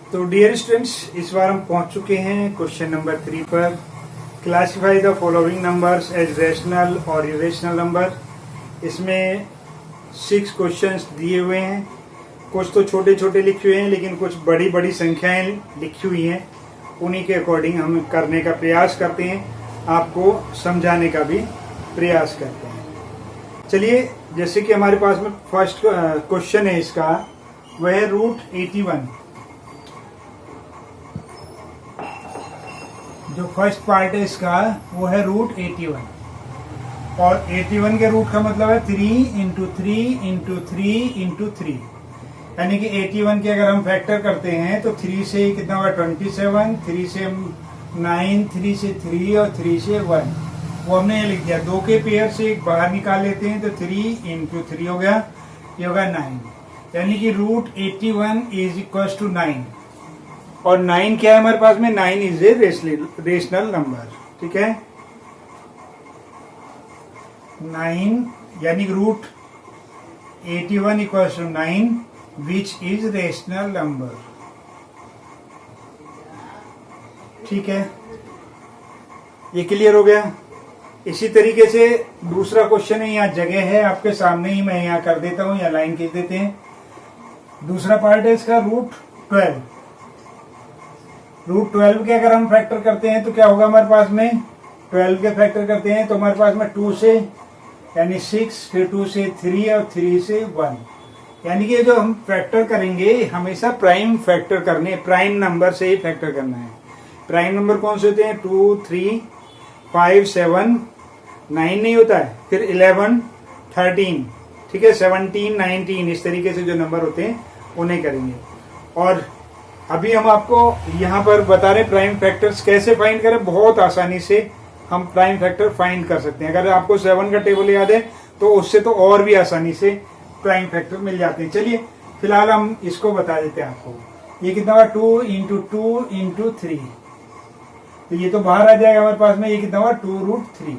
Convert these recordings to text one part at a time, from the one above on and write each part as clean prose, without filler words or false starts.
तो dear students, इस बार हम पहुंच चुके हैं क्वेश्चन नंबर 3 पर। Classify the following numbers as rational और इरेशनल नंबर। इसमें 6 क्वेश्चंस दिए हुए हैं। कुछ तो छोटे छोटे लिखे हुए हैं, लेकिन कुछ बड़ी बड़ी संख्याएं लिखी हुई हैं। उन्हीं के अकॉर्डिंग हम करने का प्रयास करते हैं, आपको समझाने का भी प्रयास करते हैं। चलिए, जैसे कि हमारे पास में फर्स्ट क्वेश्चन है इसका, वह है √81। जो फर्स्ट पार्ट है इसका वो है √81, और 81 के रूट का मतलब है 3 इंटू 3 इंटू 3 इंटू 3, यानी कि 81 के अगर हम फैक्टर करते हैं तो 3 से कितना होगा 27, 3 से 9, 3 से 3 और 3 से 1। वो हमने ये लिख दिया। 2 के पेयर से एक बाहर निकाल लेते हैं तो 3 इंटू 3 हो गया, ये होगा 9, यानी कि √81 इज इक्वल टू 9। और 9 क्या है हमारे पास में? 9 इज ए रेशनल नंबर। ठीक है, 9 यानी √81 equal to 9 which is rational number. ठीक है, ये क्लियर हो गया। इसी तरीके से दूसरा क्वेश्चन है, यहाँ जगह है आपके सामने ही, मैं यहाँ कर देता हूँ, या लाइन खींच देते हैं। दूसरा पार्ट है इसका √12। √12 के अगर हम फैक्टर करते हैं तो क्या होगा हमारे पास में? 12 के फैक्टर करते हैं तो हमारे पास में 2 से यानी 6, फिर 2 से 3 और 3 से 1, यानी कि जो हम फैक्टर करेंगे हमेशा प्राइम फैक्टर करने, प्राइम नंबर से ही फैक्टर करना है। प्राइम नंबर कौन से होते हैं? 2, 3, 5, 7, 9 नहीं होता है, फिर 11, 13, ठीक है, 17, 19, इस तरीके से जो नंबर होते हैं उन्हें करेंगे। और अभी हम आपको यहाँ पर बता रहे प्राइम फैक्टर्स कैसे फाइंड करें। बहुत आसानी से हम प्राइम फैक्टर फाइंड कर सकते हैं। अगर आपको 7 का टेबल याद है तो उससे तो और भी आसानी से प्राइम फैक्टर मिल जाते हैं। चलिए फिलहाल हम इसको बता देते हैं आपको। ये कितना हुआ? 2 इंटू 2 इंटू 3, तो ये तो बाहर आ जाएगा हमारे पास में। ये कितना हुआ? 2√3।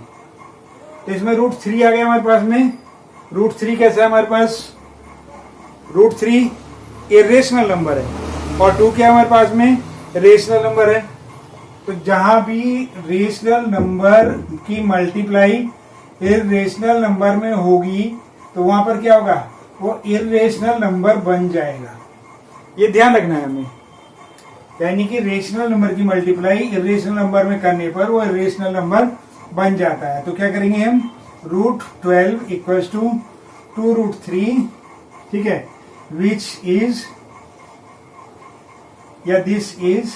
तो इसमें √3 आ गया हमारे पास में। √3 कैसा है हमारे पास? √3 इरेशनल नंबर है, और 2 क्या हमारे पास में? रेशनल नंबर है। तो जहां भी रेशनल नंबर की मल्टीप्लाई इरेशनल नंबर में होगी तो वहां पर क्या होगा? वो इरेशनल नंबर बन जाएगा। ये ध्यान रखना है हमें, यानी कि रेशनल नंबर की मल्टीप्लाई इरेशनल नंबर में करने पर वो इरेशनल नंबर बन जाता है। तो क्या करेंगे हम? √12 इक्वल्स टू 2√3, ठीक है, विच इज, या दिस इज,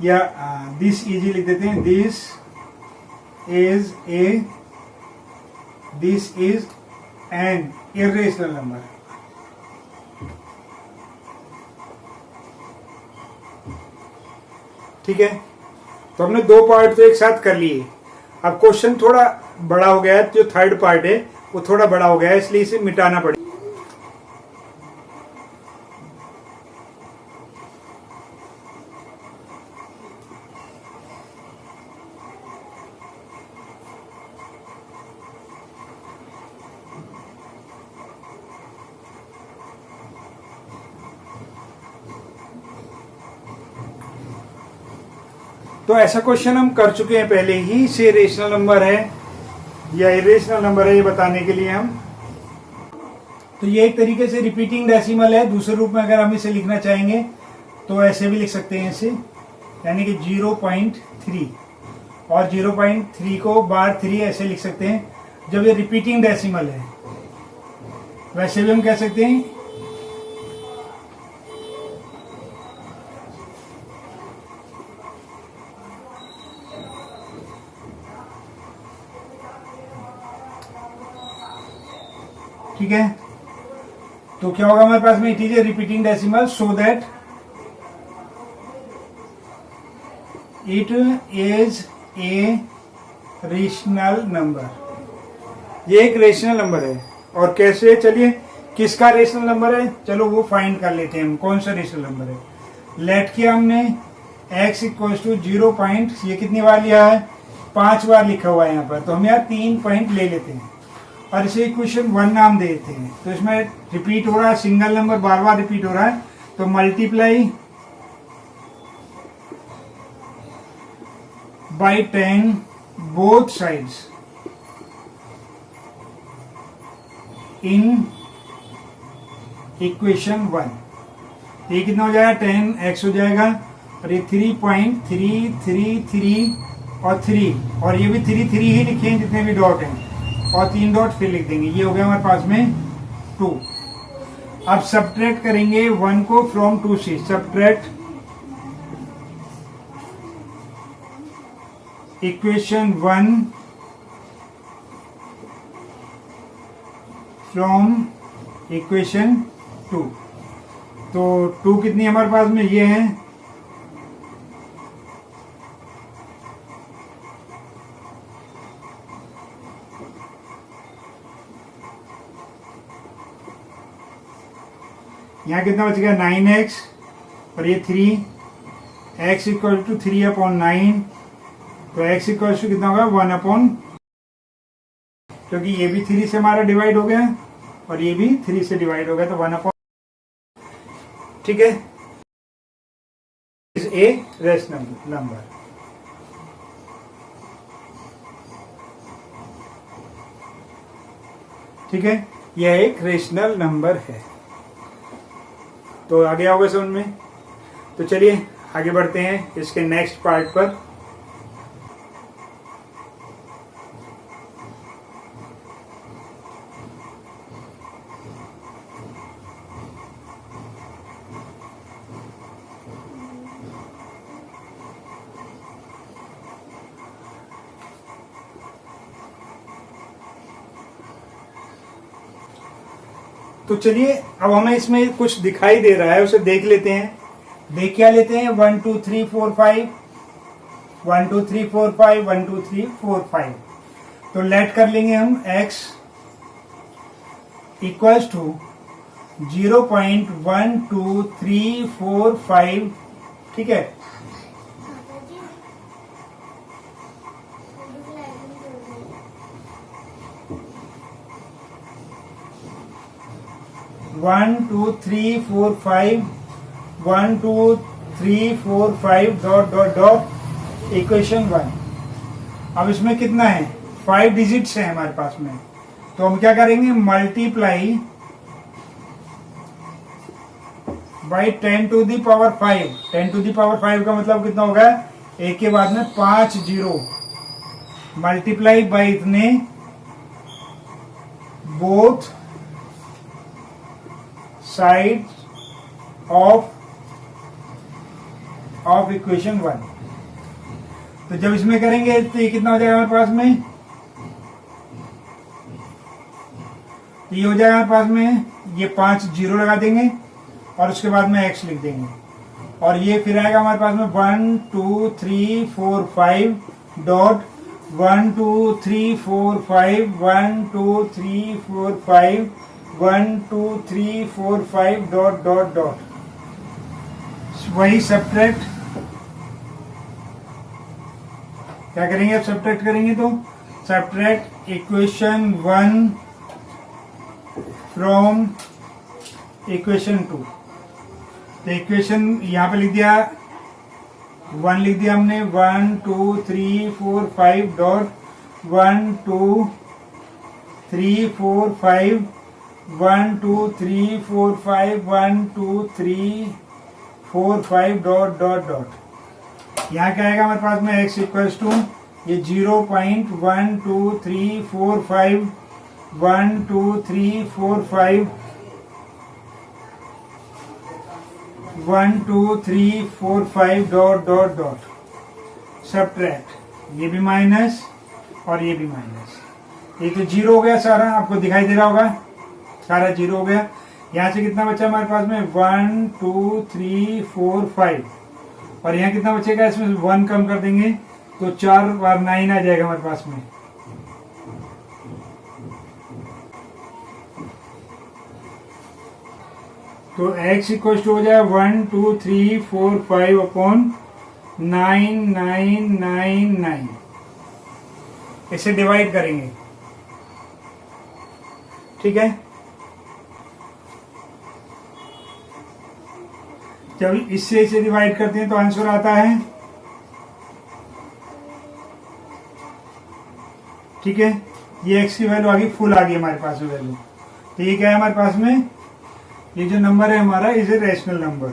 या दिस इज लिख देते हैं, this is an irrational number. ठीक है, तो हमने 2 पार्ट तो एक साथ कर लिए। अब क्वेश्चन थोड़ा बड़ा हो गया है, जो थर्ड पार्ट है वो थोड़ा बड़ा हो गया है, इसलिए इसे मिटाना पड़ेगा। तो ऐसा क्वेश्चन हम कर चुके हैं पहले ही, से रेशनल नंबर है या इरेशनल नंबर है ये बताने के लिए हम। तो ये एक तरीके से रिपीटिंग डेसिमल है। दूसरे रूप में अगर हम इसे लिखना चाहेंगे तो ऐसे भी लिख सकते हैं इसे, यानी कि 0.3, और 0.3 को बार 3 ऐसे लिख सकते हैं जब ये रिपीटिंग डेसिमल है। वैसे भी हम कह सकते हैं ठीक है। तो क्या होगा हमारे पास में? It is a repeating decimal so that it is a rational number. ये एक रेशनल नंबर है। और कैसे? चलिए, किसका रेशनल नंबर है चलो वो फाइंड कर लेते हैं हम, कौन सा रेशनल नंबर है। लेट किया हमने x इक्वल टू 0 पॉइंट, ये कितनी बार लिया है? 5 बार लिखा हुआ है यहाँ पर, तो हम यहाँ 3 पॉइंट ले लेते हैं और इसे इक्वेशन 1 नाम दे देते हैं। तो इसमें रिपीट हो रहा है, सिंगल नंबर बार बार रिपीट हो रहा है, तो multiply by 10 both sides in equation 1। ये कितना हो जाएगा 10x हो जाएगा और ये 3.333 और 3 और ये भी 3 3 ही लिखे जितने भी डॉट हैं और 3 डॉट फिर लिख देंगे। ये हो गया हमारे पास में 2। अब सब्ट्रैक्ट करेंगे 1 को फ्रॉम 2 से। Subtract equation 1 from equation 2। तो 2 कितनी हमारे पास में ये है, यहाँ कितना बच गया 9x और ये 3 x इक्वल टू 3/9। तो x इक्वल टू कितना होगा 1/, क्योंकि ये भी 3 से हमारा डिवाइड हो गया और ये भी 3 से डिवाइड हो गया तो 1/। ठीक है, इज ए रेशनल नंबर। ठीक है, यह एक रेशनल नंबर है। तो आगे आओगे समझ में। तो चलिए आगे बढ़ते हैं इसके नेक्स्ट पार्ट पर। तो चलिए अब हमें इसमें कुछ दिखाई दे रहा है उसे देख लेते हैं। देख क्या लेते हैं 1 2 3 4 5 1 2 3 4 5 1 2 3 4 5। तो लेट कर लेंगे हम x इक्वल्स टू 0.1235। ठीक है, one two three four five 1 2 3 4 5 dot dot dot equation 1। अब इसमें कितना है 5 डिजिट्स है हमारे पास में। तो हम क्या करेंगे multiply by 10 to the power 5। 10 to the power 5 का मतलब कितना होगा, एक के बाद में 5 जीरो मल्टीप्लाई बाई इतने बोथ साइड ऑफ इक्वेशन 1। तो जब इसमें करेंगे तो ये कितना हो जाएगा हमारे पास में, तो ये हो जाएगा हमारे पास में, ये 5 जीरो लगा देंगे और उसके बाद में x लिख देंगे और ये फिर आएगा हमारे पास में 1 2 3 4 5 डॉट 1 2 3 4 5 1 2 3 4 5 1 2 3 4 5 डॉट डॉट डॉट। वही सब्ट्रैक्ट क्या करेंगे, अब सब्ट्रैक्ट करेंगे तो सब्ट्रैक्ट इक्वेशन 1 फ्रॉम इक्वेशन 2। तो इक्वेशन यहाँ पे लिख दिया 1 लिख दिया हमने 1 2 3 4 5 डॉट 1 2 3 4 5 1 2 3 4 5 1 2 3 4 5 डॉट डॉट डॉट। यहाँ क्या आएगा हमारे पास में x इक्वल्स टू ये 0.1235 1 2 3 4 5 1 2 3 4 5 डॉट डॉट डॉट। सब्ट्रैक्ट ये भी माइनस और ये भी माइनस। ये तो जीरो हो गया सारा, आपको दिखाई दे रहा होगा सारा जीरो हो गया। यहाँ से कितना बचा हमारे पास में 1 2 3 4 5 और यहाँ कितना बचेगा, इसमें 1 कम कर देंगे तो 4 बार 9 आ जाएगा हमारे पास में। तो x इक्वल टू हो जाए 1 2 3 4 5 अपॉन 9999। इसे डिवाइड करेंगे। ठीक है, जब इससे इसे डिवाइड करते हैं तो आंसर आता है, ठीक है। ये x की वैल्यू आ गई, फुल आ गई हमारे पास में वैल्यू। तो ये क्या है हमारे पास में, ये जो नंबर है हमारा is a rational number.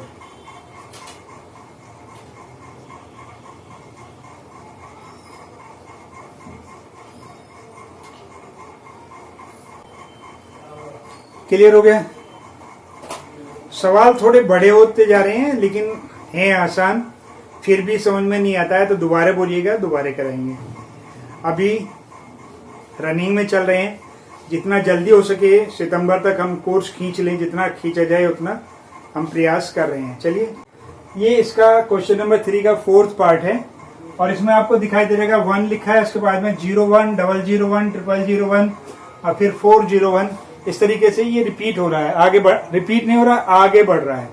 Clear हो गया। सवाल थोड़े बड़े होते जा रहे हैं लेकिन हैं आसान, फिर भी समझ में नहीं आता है तो दोबारा बोलिएगा, दोबारा कराएंगे। अभी रनिंग में चल रहे हैं, जितना जल्दी हो सके सितंबर तक हम कोर्स खींच लें, जितना खींचा जाए उतना हम प्रयास कर रहे हैं। चलिए, ये इसका क्वेश्चन नंबर 3 का 4th पार्ट है और इसमें आपको दिखाई दे रहेगा 1 लिखा है, उसके बाद में 01, 001, 0001 और फिर 401। इस तरीके से ये रिपीट हो रहा है, आगे रिपीट नहीं हो रहा, आगे बढ़ रहा है,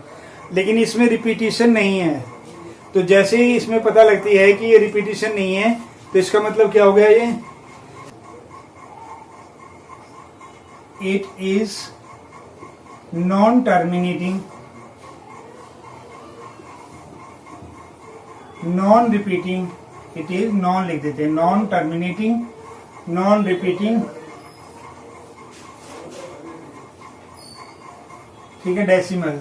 लेकिन इसमें रिपीटिशन नहीं है। तो जैसे ही इसमें पता लगती है कि ये रिपीटिशन नहीं है तो इसका मतलब क्या हो गया, ये it is non terminating, non repeating, it is non लिख देते हैं, नॉन टर्मिनेटिंग, नॉन रिपीटिंग, ठीक है, डेसिमल।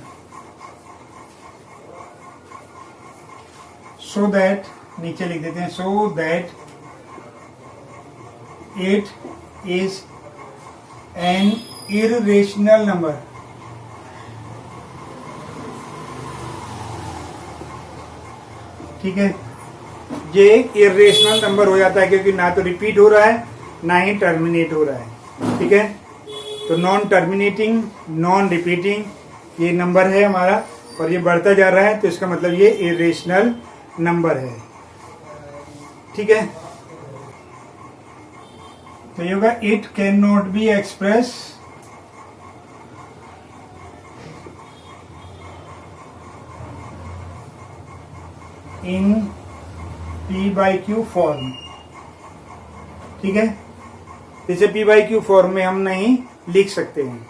सो दैट, नीचे लिख देते हैं, so that it is an irrational number. ठीक है, ये एक इररेशनल नंबर हो जाता है क्योंकि ना तो रिपीट हो रहा है ना ही टर्मिनेट हो रहा है। ठीक है, तो नॉन टर्मिनेटिंग, नॉन रिपीटिंग ये नंबर है हमारा और ये बढ़ता जा रहा है, तो इसका मतलब ये इररेशनल नंबर है। ठीक है, तो ये होगा it can not be express in p/q form. ठीक है, इसे p/q फॉर्म में हम नहीं लिख सकते हैं।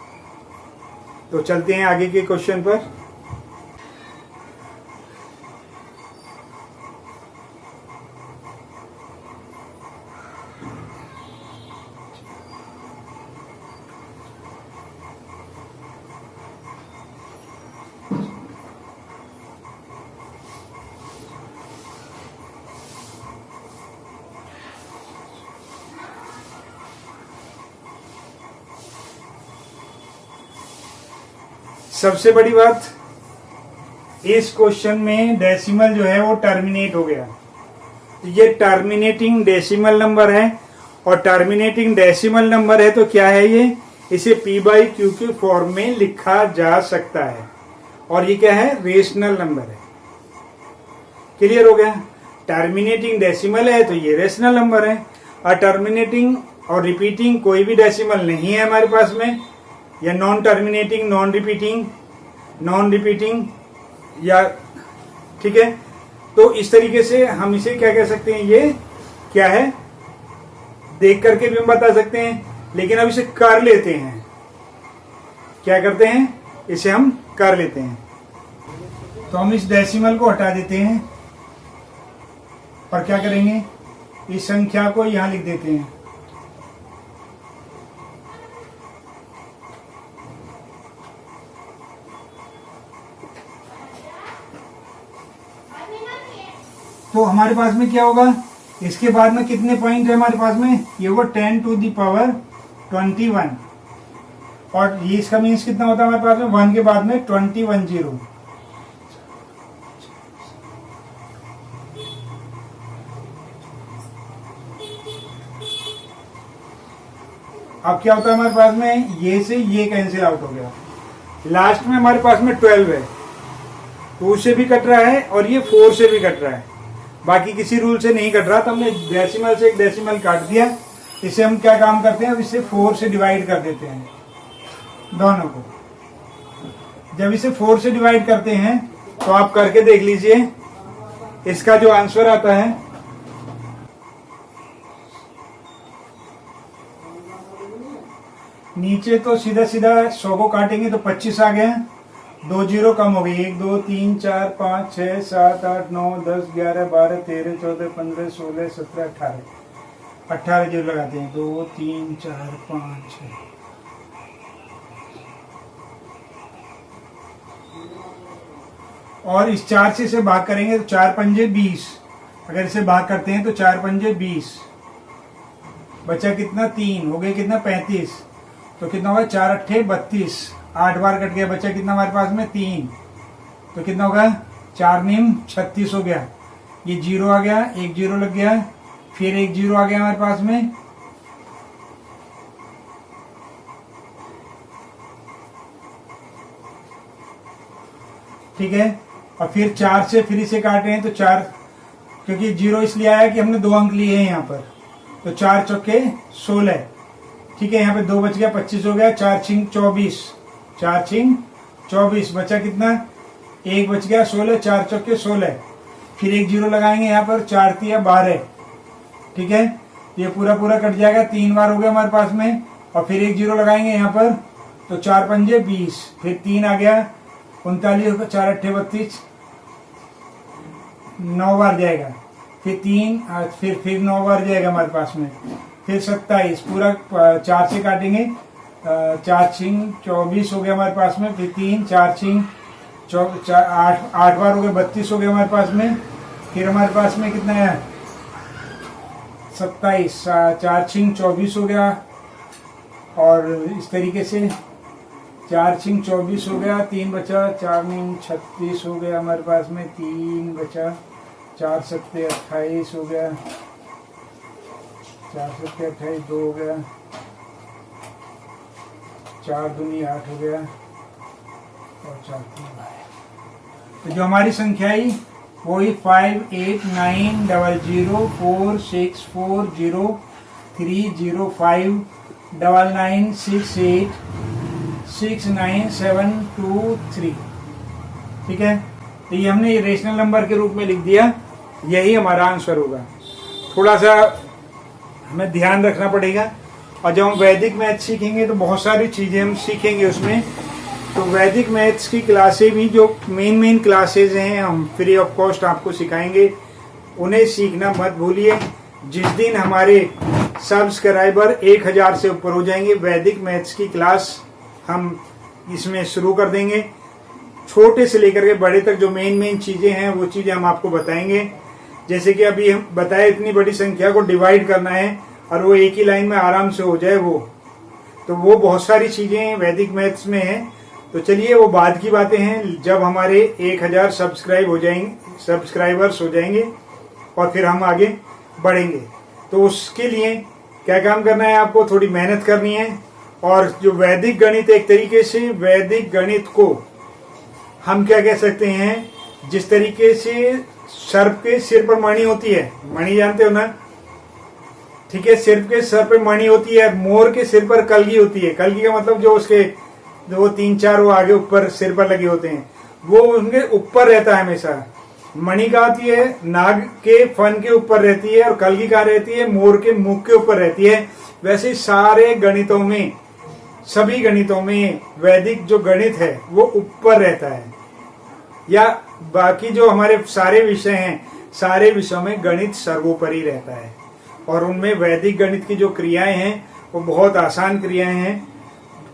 तो चलते हैं आगे के क्वेश्चन पर। सबसे बड़ी बात, इस क्वेश्चन में डेसिमल जो है वो टर्मिनेट हो गया। ये टर्मिनेटिंग डेसिमल नंबर है और टर्मिनेटिंग डेसिमल नंबर है तो क्या है ये, इसे p/q के फॉर्म में लिखा जा सकता है और ये क्या है, रेशनल नंबर है। क्लियर हो गया। टर्मिनेटिंग डेसिमल है तो ये रेशनल नंबर है और टर्मिनेटिंग और रिपीटिंग कोई भी डेसिमल नहीं है हमारे पास में, या नॉन टर्मिनेटिंग, नॉन रिपीटिंग या, ठीक है। तो इस तरीके से हम इसे क्या कह सकते हैं, ये क्या है देख करके भी हम बता सकते हैं, लेकिन अब इसे कर लेते हैं। क्या करते हैं, इसे हम कर लेते हैं। तो हम इस डेसिमल को हटा देते हैं और क्या करेंगे, इस संख्या को यहां लिख देते हैं। तो हमारे पास में क्या होगा, इसके बाद में कितने पॉइंट है हमारे पास में, ये वो 10⁻21 और ये इसका मीन्स कितना होता है हमारे पास में, 1 के बाद में 21 0। अब क्या होता है हमारे पास में, ये से ये कैंसिल आउट हो गया, लास्ट में हमारे पास में 12 है, 2 से भी कट रहा है और ये 4 से भी कट रहा है, बाकी किसी रूल से नहीं कट रहा। तो हमने डेसिमल से एक डेसिमल काट दिया। इसे हम क्या काम करते हैं, अब इसे 4 से डिवाइड कर देते हैं दोनों को। जब इसे 4 से डिवाइड करते हैं तो आप करके देख लीजिए, इसका जो आंसर आता है नीचे तो सीधा सीधा 100 को काटेंगे तो 25 आ गया 2 जीरो कम हो गई, 1 2 3 4 5 6 7 8 9 10 11 12 13 14 15 16 17 18 जीरो लगाते हैं। 2 3 4 5 6 और इस 4 से इसे भाग करेंगे तो 4 पंजे 20। अगर इसे भाग करते हैं तो 4 पंजे 20, बचा कितना 3, हो गया कितना 35, तो कितना होगा 4 अट्ठे 32, 8 बार कट गया, बचा कितना हमारे पास में 3, तो कितना होगा 4 नीम 36 हो गया। ये जीरो आ गया, एक जीरो लग गया, फिर एक जीरो आ गया हमारे पास में, ठीक है। और फिर 4 से फिर इसे काट रहे हैं तो 4, क्योंकि जीरो इसलिए आया कि हमने 2 अंक लिए हैं यहाँ पर, तो 4 चौके 16, ठीक है। यहाँ पे 2 बच गया 25 हो गया, 4 छिंग 24, 4 छिंग 24, बचा कितना 1 बच गया 16, 4 चौके 16, फिर एक जीरो लगाएंगे यहाँ पर, 4 तिया 12, ठीक है। ये पूरा पूरा कट जाएगा, 3 बार हो गया हमारे पास में, और फिर एक जीरो लगाएंगे यहाँ पर, तो 4 पंजे 20, फिर 3 आ गया 39, 4 अट्ठे 32, 9 बार जाएगा, फिर 3, फिर 9 बार जाएगा हमारे पास में, फिर 27, पूरा 4 से काटेंगे, 4 छिंग 24 हो गया हमारे पास में, फिर 3 4 छिंग 8 बार हो गया 32 हो गया हमारे पास में, फिर हमारे पास में कितना है 27, 4 छिंग 24 हो गया, और इस तरीके से 4 छिंग 24 हो गया, 3 बचा, 4 नीम 36 हो गया हमारे पास में, 3 बचा, 4 सत्ते 28 हो गया, 4 सत्ते 28, 2 हो गया, 4 दूनी 8 हो गया, और 4 3 12। तो जो हमारी संख्या आई वही 5 8 9 0 0 4 6 4 0 3 0 5 9 9 6 8 6 9 7 2 3, ठीक है। तो ये हमने रेशनल नंबर के रूप में लिख दिया, यही हमारा आंसर होगा। थोड़ा सा हमें ध्यान रखना पड़ेगा, और जब हम वैदिक मैथ सीखेंगे तो बहुत सारी चीज़ें हम सीखेंगे उसमें। तो वैदिक मैथ्स की क्लासें भी जो मेन क्लासेज हैं हम फ्री ऑफ कॉस्ट आपको सिखाएंगे, उन्हें सीखना मत भूलिए। जिस दिन हमारे सब्सक्राइबर 1000 से ऊपर हो जाएंगे, वैदिक मैथ्स की क्लास हम इसमें शुरू कर देंगे। छोटे से लेकर के बड़े तक जो मेन चीज़ें हैं वो चीज़ें हम आपको बताएंगे। जैसे कि अभी हम बताए, इतनी बड़ी संख्या को डिवाइड करना है और वो एक ही लाइन में आराम से हो जाए, तो वो बहुत सारी चीज़ें वैदिक मैथ्स में हैं। तो चलिए वो बाद की बातें हैं, जब हमारे 1000 सब्सक्राइबर्स हो जाएंगे और फिर हम आगे बढ़ेंगे। तो उसके लिए क्या काम करना है, आपको थोड़ी मेहनत करनी है। और जो वैदिक गणित, एक तरीके से वैदिक गणित को हम क्या कह सकते हैं, जिस तरीके से सर्प के सिर पर मणि होती है, मणि जानते हो ना, ठीक है, सर्प के सर पर मणि होती है, मोर के सिर पर कलगी होती है। कलगी का मतलब जो उसके 2 3 4 वो आगे ऊपर सिर पर लगे होते हैं, वो उनके ऊपर रहता है हमेशा। मणि कहाँ होती है, नाग के फन के ऊपर रहती है, और कलगी कहाँ रहती है, मोर के मुख के ऊपर रहती है। वैसे सारे गणितों में, सभी गणितों में वैदिक जो गणित है वो ऊपर रहता है, या बाकी जो हमारे सारे विषय हैं, सारे विषयों में गणित सर्वोपरि रहता है। और उनमें वैदिक गणित की जो क्रियाएं हैं वो बहुत आसान क्रियाएं हैं,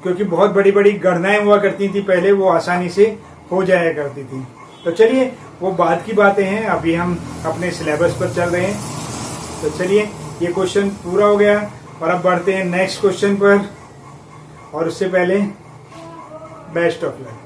क्योंकि बहुत बड़ी बड़ी गणनाएं हुआ करती थी पहले, वो आसानी से हो जाया करती थी। तो चलिए वो बाद की बातें हैं, अभी हम अपने सिलेबस पर चल रहे हैं। तो चलिए ये क्वेश्चन पूरा हो गया और अब बढ़ते हैं नेक्स्ट क्वेश्चन पर, और उससे पहले बेस्ट ऑफ लक।